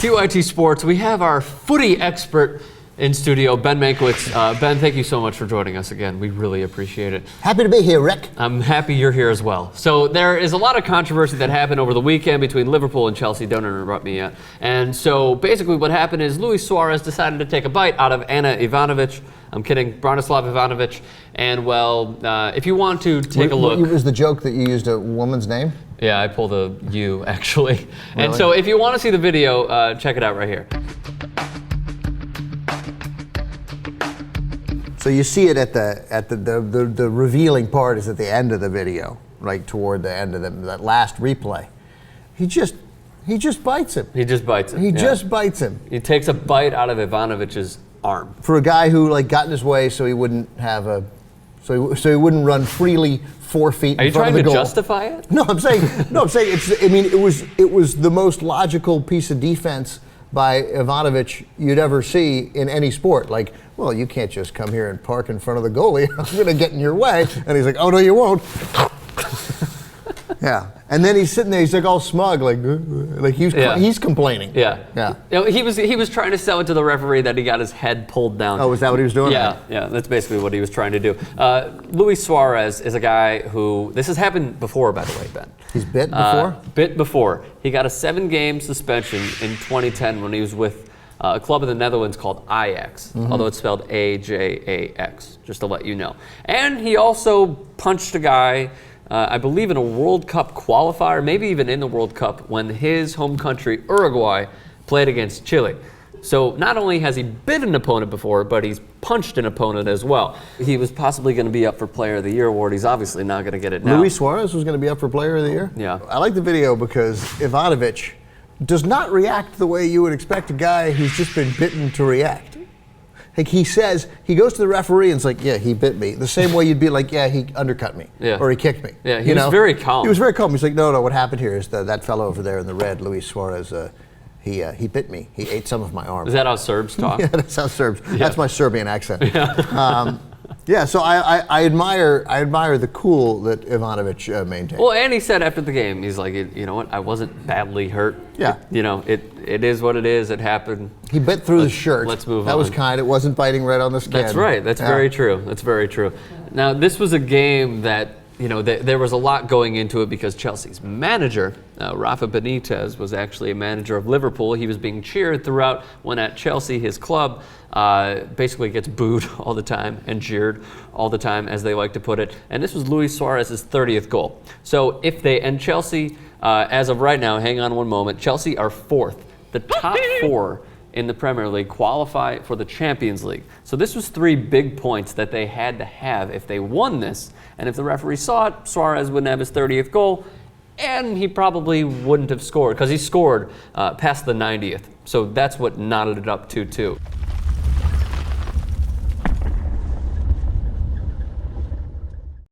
TYT Sports, we have our footy expert in studio, Ben Mankiewicz. Ben, thank you so much for joining us again. We really appreciate it. Happy to be here, Rick. I'm happy you're here as well. So there is a lot of controversy that happened over the weekend between Liverpool and Chelsea. Don't interrupt me yet. And so basically what happened is Luis Suarez decided to take a bite out of Ivanovic. I'm kidding, Branislav Ivanovic. And well, if you want to take a look. Was the joke that you used a woman's name? Yeah, I pulled a U actually. Really? And so if you want to see the video, check it out right here. So you see it at the revealing part is at the end of the video, right toward the end of that last replay. He just bites him. He just bites him. He just bites him. He takes a bite out of Ivanovic's arm. For a guy who got in his way so he wouldn't have so he wouldn't run freely 4 feet in front of the goal. Are you trying to justify it? No, I'm saying it was the most logical piece of defense by Ivanovic you'd ever see in any sport. Like, well, you can't just come here and park in front of the goalie. I'm going to get in your way. And he's like, oh, no, you won't. Yeah. And then he's sitting there, he's like all smug, like he's complaining. Yeah. Yeah. You know, he was trying to sell it to the referee that he got his head pulled down. Oh, was that what he was doing? Yeah, that's basically what he was trying to do. Luis Suarez is a guy who, this has happened before, by the way, Ben. He's bit before? Bit before. He got a 7-game suspension in 2010 when he was with a club in the Netherlands called Ajax, although it's spelled A-J-A-X, just to let you know. And he also punched a guy, I believe in a World Cup qualifier, maybe even in the World Cup, when his home country, Uruguay, played against Chile. So not only has he bit an opponent before, but he's punched an opponent as well. He was possibly going to be up for Player of the Year award. He's obviously not going to get it now. Luis Suarez was going to be up for Player of the Year? Yeah. I like the video because Ivanovic does not react the way you would expect a guy who's just been bitten to react. Like he says, he goes to the referee and it's like, yeah, he bit me. The same way you'd be like, yeah, he undercut me. Yeah. Or he kicked me. Yeah, he was very calm. He was very calm. He's like, no, what happened here is that fellow over there in the red, Luis Suarez, he bit me. He ate some of my arm. Is that how Serbs talk? Yeah, that's how Serbs. Yeah. That's my Serbian accent. Yeah. So I admire the cool that Ivanovic maintained. Well, and he said after the game, he's like, you know what, I wasn't badly hurt. Yeah. It is what it is. It happened. He bit through the shirt. Let's move on. That was kind. It wasn't biting right on the skin. That's right. That's very true. That's very true. Now, this was a game that, there was a lot going into it because Chelsea's manager, Rafa Benitez, was actually a manager of Liverpool. He was being cheered throughout when at Chelsea, his club, basically gets booed all the time and jeered all the time, as they like to put it. And this was Luis Suarez's 30th goal. So Chelsea, as of right now, hang on one moment, Chelsea are 4th. The top 4 in the Premier League qualify for the Champions League. So this was 3 big points that they had to have if they won this. And if the referee saw it, Suarez wouldn't have his 30th goal, and he probably wouldn't have scored, because he scored past the 90th. So that's what knotted it up 2-2.